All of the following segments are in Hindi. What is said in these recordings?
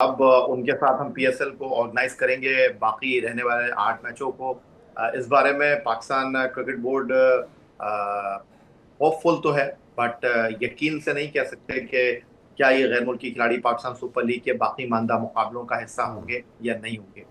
अब उनके साथ हम पीएसएल को ऑर्गेनाइज करेंगे बाकी रहने वाले 8 मैचों को। इस बारे में पाकिस्तान क्रिकेट बोर्ड होपफुल तो है, बट यकीन से नहीं कह सकते कि क्या ये गैर मुल्की खिलाड़ी पाकिस्तान सुपर लीग के बाकी मानदा मुकाबलों का हिस्सा होंगे या नहीं होंगे।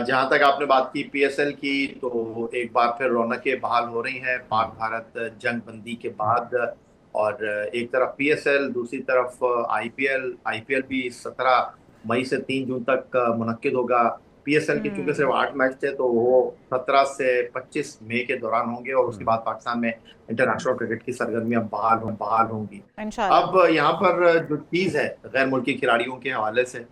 जहां तक आपने बात की पीएसएल की, तो एक बार फिर रौनकें बहाल हो रही हैं पाक भारत जंग बंदी के बाद। और एक तरफ पीएसएल, दूसरी तरफ आईपीएल। आईपीएल भी 17 मई से 3 जून तक मुनक्किद होगा। पीएसएल के चूंकि सिर्फ हम्म। 8 मैच थे, तो वो 17 से 25 मई के दौरान होंगे और उसके बाद पाकिस्तान में इंटरनेशनल क्रिकेट की सरगर्मियां बहाल होंगी। इंशाल्लाह। अब यहाँ पर जो चीज है गैर मुल्की खिलाड़ियों के हवाले से,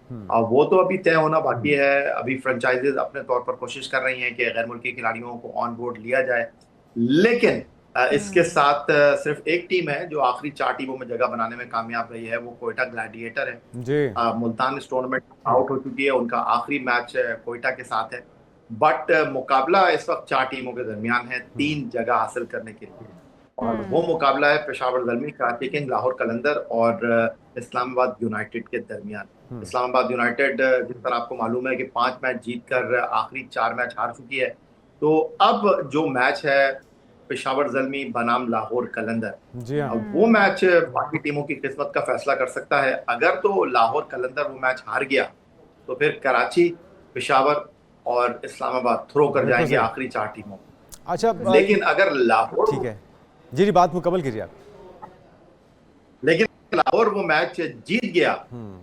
वो तो अभी तय होना बाकी है। अभी फ्रेंचाइजीज अपने तौर पर कोशिश कर रही हैं कि गैर मुल्की खिलाड़ियों को ऑन बोर्ड लिया जाए, लेकिन इसके हम्म। साथ सिर्फ एक टीम है जो आखिरी 4 टीमों में जगह बनाने में कामयाब रही है, वो कोयटा ग्लैडिएटर है। जी। मुल्तान इस टूर्नामेंट आउट हो चुकी है, उनका आखिरी मैच कोयटा के साथ है। बट मुकाबला इस वक्त 4 टीमों के दरमियान है 3 जगह हासिल करने के लिए। और वो हम्म। मुकाबला है पेशावर जलमी, कराची किंग, लाहौर कलंदर और इस्लामाबाद यूनाइटेड के दरमियान। इस्लामाबाद यूनाइटेड जिस तरह आपको मालूम है कि 5 मैच जीतकर आखिरी 4 मैच हार चुकी है। तो अब जो मैच है पेशावर जलमी बनाम लाहौर कलंदर, जी हाँ। अब वो मैच बाकी टीमों की किस्मत का फैसला कर सकता है। अगर तो लाहौर कलंदर वो मैच हार गया, तो फिर कराची, पेशावर और इस्लामाबाद थ्रो कर बिल्कुल जाएंगे सही। आखिरी 4 टीमों। अच्छा, लेकिन अगर ठीक लाहौर है। जी जी, बात मुकम्मल कीजिए आप। लेकिन लाहौर वो मैच जीत गया,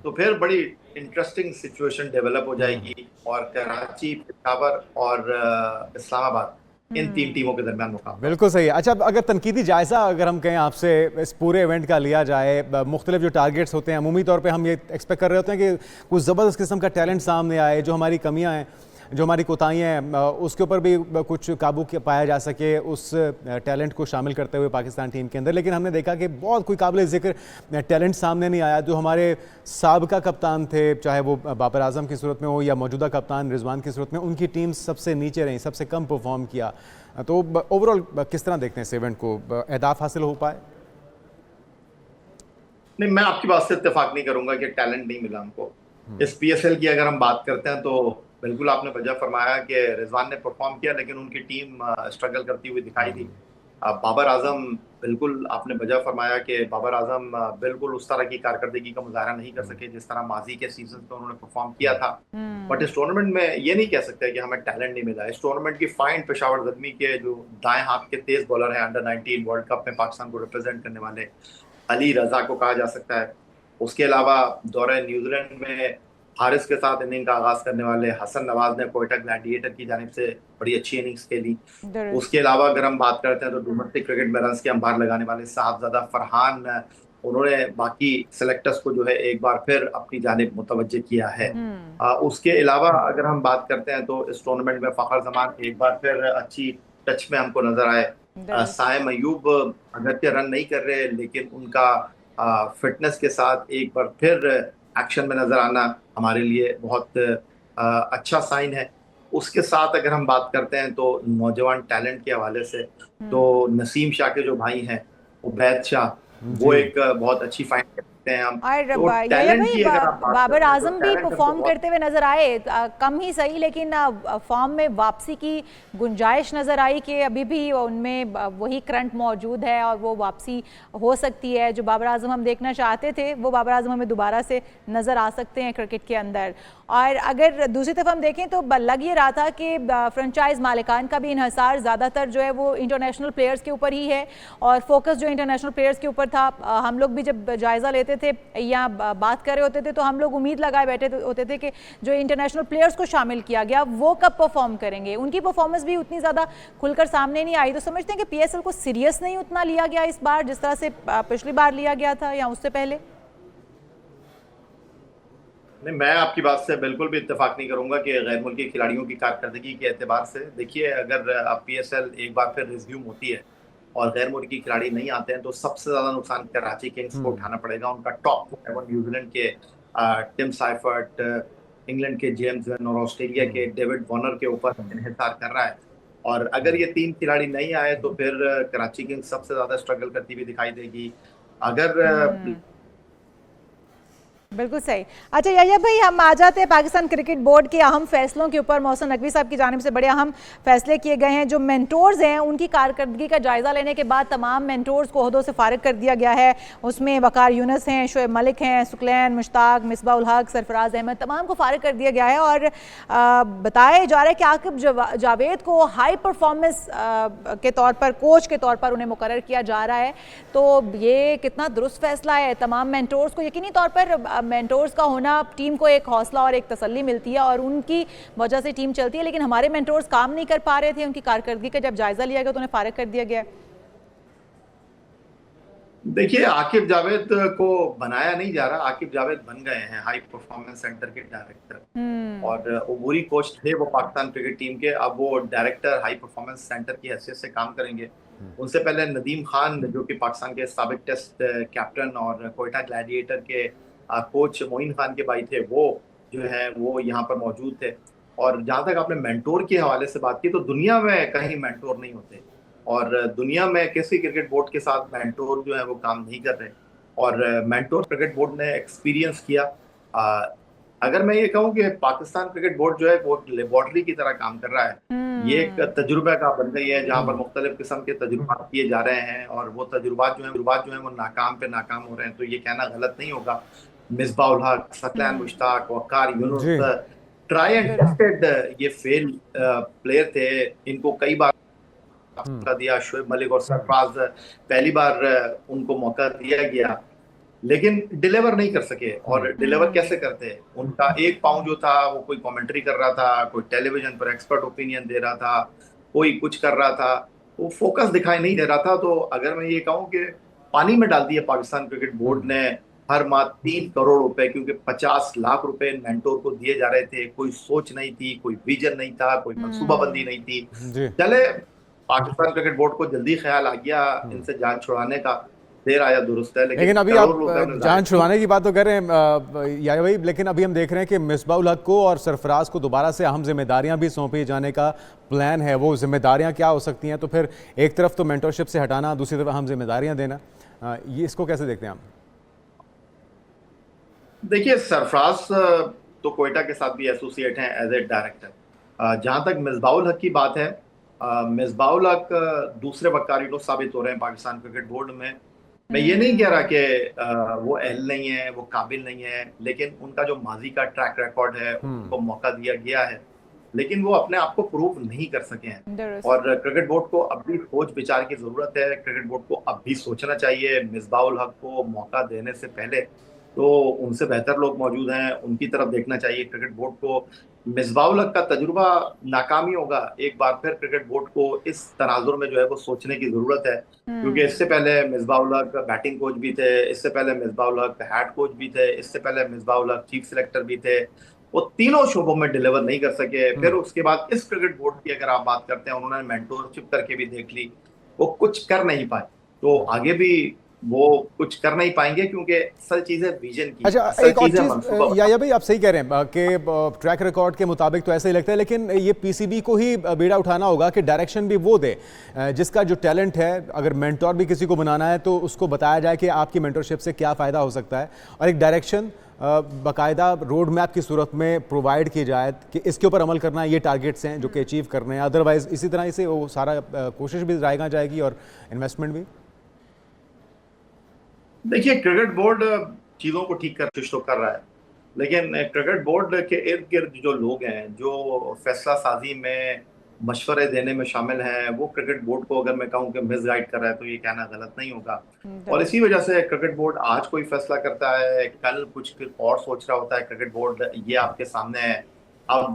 तो फिर बड़ी इंटरेस्टिंग सिचुएशन डेवलप हो जाएगी और कराची, पेशावर और इस्लामाबाद, इन 3 टीमों के दरमियान मुकाबला बिल्कुल होगा। सही है। अच्छा, अब अगर तनकीदी जायज़ा अगर हम कहें आपसे इस पूरे इवेंट का लिया जाए, मुख्तलिफ जो टारगेट्स होते हैं, अमूमी तौर पे हम ये एक्सपेक्ट कर रहे होते हैं कि कुछ ज़बरदस्त किस्म का टैलेंट सामने आए, जो हमारी कमियां हैं, जो हमारी कोताहियाँ हैं, उसके ऊपर भी कुछ काबू पाया जा सके, उस टैलेंट को शामिल करते हुए पाकिस्तान टीम के अंदर। लेकिन हमने देखा कि बहुत कोई काबिल ज़िक्र टैलेंट सामने नहीं आया। जो हमारे साबका कप्तान थे, चाहे वो बाबर आजम की सूरत में हो या मौजूदा कप्तान रिजवान की सूरत में, उनकी टीम सबसे नीचे रही, सबसे कम परफॉर्म किया। तो ओवरऑल किस तरह देखते हैं इस इवेंट को, अहदाफ हासिल हो पाए? नहीं, मैं आपकी बात से इत्तेफाक नहीं करूंगा कि टैलेंट नहीं मिला हमको। इस पीएसएल की अगर हम बात करते हैं, तो बिल्कुल आपने वजह फरमाया कि रिजवान ने परफॉर्म किया, लेकिन उनकी टीम स्ट्रगल करती हुई दिखाई दी। बाबर आजम, बिल्कुल आपने वजह फरमाया कि बाबर आजम बिल्कुल उस तरह की कारकर्दगी का मुजाहरा नहीं कर सके जिस तरह माजी के सीजन में उन्होंने परफॉर्म किया था। बट हम्म। इस टूर्नामेंट में ये नहीं कह सकते कि हमें टैलेंट नहीं मिला। इस टूर्नामेंट की फाइन पेशावर जख्मी के जो दाएं हाथ के तेज बॉलर हैं, अंडर 19 वर्ल्ड कप में पाकिस्तान को रिप्रेजेंट करने वाले अली रजा को कहा जा सकता है। उसके अलावा दौरे न्यूजीलैंड में हारिस के साथ इनिंग का आगाज करने वाले हसन नवाज ने कोयटा ग्लैडिएटर की जानिब से बड़ी अच्छी इनिंग्स खेली। दुरुस्त। उसके अलावा अगर हम बात करते हैं तो डोमेस्टिक क्रिकेट में रन्स के अंबार लगाने वाले साहबजादा फरहान, उन्होंने बाकी सेलेक्टर्स को जो है एक बार फिर अपनी जानिब मुतवज्जे किया है। हम्म। उसके अलावा अगर हम बात करते हैं तो इस टूर्नामेंट में फखर जमान एक बार फिर अच्छी टच में हमको नजर आए। दुरुस्त। साइम अयूब अगरचे रन नहीं कर रहे, लेकिन उनका फिटनेस के साथ एक बार फिर एक्शन में नजर आना हमारे लिए बहुत अच्छा साइन है। उसके साथ अगर हम बात करते हैं तो नौजवान टैलेंट के हवाले से, तो हम्म। नसीम शाह के जो भाई हैं उबैद शाह, वो जी। एक बहुत अच्छी फाइंड कर सकते हैं हम। और तो या टैलेंट भाई की अगर आप बात बाबर करते हैं तो आजम भी टैलेंट हमको परफॉर्म बहुत। करते हुए नजर आए, कम ही सही, लेकिन फॉर्म में वापसी की गुंजाइश नजर आई कि अभी भी उनमें वही करंट मौजूद है और वो वापसी हो सकती है। जो बाबर आजम हम देखना चाहते थे, वो बाबर आजम हमें दोबारा से नजर आ सकते हैं क्रिकेट के अंदर। और अगर दूसरी तरफ हम देखें तो लग ये रहा था कि फ्रेंचाइज मालिकान का भी इन्हसार ज़्यादातर जो है वो इंटरनेशनल प्लेयर्स के ऊपर ही है, और फोकस जो इंटरनेशनल प्लेयर्स के ऊपर था। हम लोग भी जब जायज़ा लेते थे या बात कर रहे होते थे, तो हम लोग उम्मीद लगाए बैठे होते थे कि जो इंटरनेशनल प्लेयर्स को शामिल किया गया वो कब परफॉर्म करेंगे। उनकी परफॉर्मेंस भी उतनी ज़्यादा खुलकर सामने नहीं आई। तो समझते हैं कि पीएसएल को सीरियस नहीं उतना लिया गया इस बार जिस तरह से पिछली बार लिया गया था या उससे पहले। नहीं, मैं आपकी बात से बिल्कुल भी इत्तेफाक नहीं करूंगा कि गैर मुल्की खिलाड़ियों की कारकर्दगी के एतबार से, देखिए अगर अब पीएसएल एक बार फिर रिज्यूम होती है और गैर मुल्की खिलाड़ी नहीं आते हैं, तो सबसे ज्यादा नुकसान कराची किंग्स को उठाना पड़ेगा। उनका टॉप जो है वो न्यूजीलैंड के टिम साइफर्ट, इंग्लैंड के जेम्स वेन और ऑस्ट्रेलिया के डेविड वॉर्नर के ऊपर इन्हिसार कर रहा है। और अगर ये 3 खिलाड़ी नहीं आए, तो फिर कराची किंग्स सबसे ज्यादा स्ट्रगल करती हुई दिखाई देगी। अगर हम्म। बिल्कुल सही। अच्छा याया भाई, हम आ जाते हैं पाकिस्तान क्रिकेट बोर्ड के अहम फैसलों के ऊपर। मोहसिन नकवी साहब की जानिब से बड़े अहम फैसले किए गए हैं। जो मेंटोर्स हैं उनकी कारकर्दगी का जायज़ा लेने के बाद तमाम मेंटोर्स को ओहदों से फारिग कर दिया गया है। उसमें वकार यूनुस हैं, शोएब मलिक हैं, सुकलैन, मुश्ताक, मिसबाह उल हक, सरफराज अहमद, तमाम को फारिग कर दिया गया है। और बताया जा रहा है कि आकिब जावेद को हाई परफॉर्मेंस के तौर पर, कोच के तौर पर उन्हें मुकर्रर किया जा रहा है। तो ये कितना दुरुस्त फैसला है? तमाम मेंटोर्स को यकीनी तौर पर मेंटोर्स का होना टीम को एक हौसला और एक तसल्ली मिलती है और उनकी वजह से टीम चलती है, लेकिन हमारे मेंटोर्स काम नहीं कर पा रहे थे। उनकी कारकर्दगी का जब जायजा लिया गया तो उन्हें फारिग कर दिया गया। देखिए, आकिब जावेद को बनाया नहीं जा रहा, आकिब जावेद बन गए हैं हाई परफॉर्मेंस सेंटर के डायरेक्टर। और अबूरी कोच थे वो पाकिस्तान क्रिकेट टीम के, अब वो डायरेक्टर हाई परफॉर्मेंस सेंटर की हैसियत से काम करेंगे। उनसे पहले नदीम खान जो कि पाकिस्तान के साबिक टेस्ट कैप्टन और कोयटा ग्लैडिएटर के कोच मोइन खान के भाई थे, वो जो है वो यहाँ पर मौजूद थे। और जहाँ तक आपने मेंटोर के हवाले से बात की, तो दुनिया में कहीं मेंटोर नहीं होते और दुनिया में किसी क्रिकेट बोर्ड के साथ मेंटोर जो है वो काम नहीं कर रहे। और मेंटोर क्रिकेट बोर्ड ने एक्सपीरियंस किया। अगर मैं ये कहूँ कि पाकिस्तान क्रिकेट बोर्ड जो है वो लेबोरेटरी की तरह काम कर रहा है। ये एक तजुर्बा का बन गई है जहाँ पर मुख्तलिफ किस्म के तजुर्बा किए जा रहे हैं और वो तजुर्बात जो है वो नाकाम पे नाकाम हो रहे हैं। तो ये कहना गलत नहीं होगा, मिसबाह उल हक, सकलैन मुश्ताक, वकार यूनुस ट्राई एंड टेस्टेड ये फेल प्लेयर थे। इनको कई बार मौका दिया, शोएब मलिक और सरफराज पहली बार उनको मौका दिया गया लेकिन डिलीवर नहीं कर सके। और डिलीवर कैसे करते हैं? उनका एक पाँव जो था वो कोई कमेंट्री कर रहा था, कोई टेलीविजन पर एक्सपर्ट ओपिनियन दे रहा था, कोई कुछ कर रहा था, वो फोकस दिखाई नहीं दे रहा था। तो अगर मैं ये कहूँ कि पानी में डाल दिया पाकिस्तान क्रिकेट बोर्ड ने हर माह 3 करोड़ रुपए, क्योंकि 50 लाख रुपए मेंटोर को दिए जा रहे थे। कोई सोच नहीं थी, कोई विजन नहीं था, कोई मंसूबाबंदी नहीं थी। चले, पाकिस्तान क्रिकेट बोर्ड को जल्दी ख्याल आ गया इनसे जान छुड़ाने का, देर आया दुरुस्त है। लेकिन अभी आप जान छुड़वाने की बात तो कर रहे हैं या भाई, लेकिन अभी हम देख रहे हैं कि मिसबाह उल हक को और सरफराज को दोबारा से अहम जिम्मेदारियां भी सौंपी जाने का प्लान है। वो जिम्मेदारियां क्या हो सकती हैं? तो फिर एक तरफ तो मेंटरशिप से हटाना, दूसरी तरफ अहम जिम्मेदारियां देना, ये इसको कैसे देखते हैं आप? देखिए, सरफराज तो कोयटा के साथ भी एसोसिएट हैं एज ए डायरेक्टर। जहां तक मिसबाह उल हक की बात है, मिसबाह उल हक दूसरे वकारीनो साबित हो रहे हैं पाकिस्तान क्रिकेट बोर्ड में। मैं ये नहीं कह रहा कि वो अहल नहीं है, वो काबिल नहीं है, लेकिन उनका जो माजी का ट्रैक रिकॉर्ड है उनको मौका दिया गया है, लेकिन वो अपने आप को प्रूव नहीं कर सके हैं। और क्रिकेट बोर्ड को अब भी सोच विचार की जरूरत है। क्रिकेट बोर्ड को अब भी सोचना चाहिए। मिसबाह उल हक को मौका देने से पहले तो उनसे बेहतर लोग मौजूद हैं, उनकी तरफ देखना चाहिए क्रिकेट बोर्ड को। मिसबाह उल हक का तजुर्बा नाकामी होगा, एक बार फिर क्रिकेट बोर्ड को इस तनाजुर में जो है वो सोचने की जरूरत है। क्योंकि इससे पहले मिसबाह उल हक बैटिंग कोच भी थे, इससे पहले मिसबाह उल हक हेड कोच भी थे, इससे पहले मिसबाह उल हक चीफ सिलेक्टर भी थे। वो तीनों शोबों में डिलीवर नहीं कर सके। फिर उसके बाद इस क्रिकेट बोर्ड की अगर आप बात करते हैं, उन्होंने मेंटोरशिप करके भी देख ली, वो कुछ कर नहीं पाए। तो आगे भी वो कुछ कर नहीं पाएंगे क्योंकि असल चीज है विजन की। अच्छा, एक और चीज या भाई, आप सही कह रहे हैं कि ट्रैक रिकॉर्ड के मुताबिक तो ऐसा ही लगता है, लेकिन ये पीसीबी को ही बीड़ा उठाना होगा कि डायरेक्शन भी वो दे जिसका जो टैलेंट है। अगर मेंटोर भी किसी को बनाना है तो उसको बताया जाए कि आपकी मेंटरशिप से क्या फ़ायदा हो सकता है, और एक डायरेक्शन बाकायदा रोड मैप की सूरत में प्रोवाइड की जाए कि इसके ऊपर अमल करना है, ये टारगेट्स हैं जो कि अचीव करने हैं। अदरवाइज इसी तरह से वो सारा कोशिश भी जाएगा जाएगी और इन्वेस्टमेंट भी। देखिए, क्रिकेट बोर्ड चीजों को ठीक कर कोशिश तो कर रहा है, लेकिन क्रिकेट बोर्ड के इर्द गिर्द जो लोग हैं जो फैसला साजी में मशवरे देने में शामिल हैं, वो क्रिकेट बोर्ड को अगर मैं कहूँ कि मिसगाइड कर रहा है तो ये कहना गलत नहीं होगा। और इसी वजह से क्रिकेट बोर्ड आज कोई फैसला करता है, कल कुछ और सोच रहा होता है क्रिकेट बोर्ड। ये आपके सामने है। अब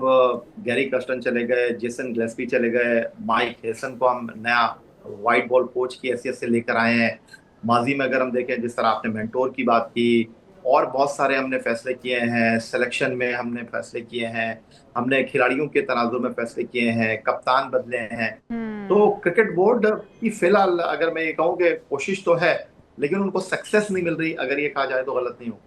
गैरी कर्स्टन चले गए, जेसन गिलेस्पी चले गए, माइक हेसन को हम नया वाइट बॉल कोच की हैसियत से लेकर आए हैं। माजी में अगर हम देखें, जिस तरह आपने मेंटोर की बात की, और बहुत सारे हमने फैसले किए हैं, सिलेक्शन में हमने फैसले किए हैं, हमने खिलाड़ियों के तनाजुर में फैसले किए हैं, कप्तान बदले हैं। तो क्रिकेट बोर्ड की फिलहाल अगर मैं ये कहूँ कि कोशिश तो है, लेकिन उनको सक्सेस नहीं मिल रही, अगर ये कहा जाए तो गलत नहीं होगा।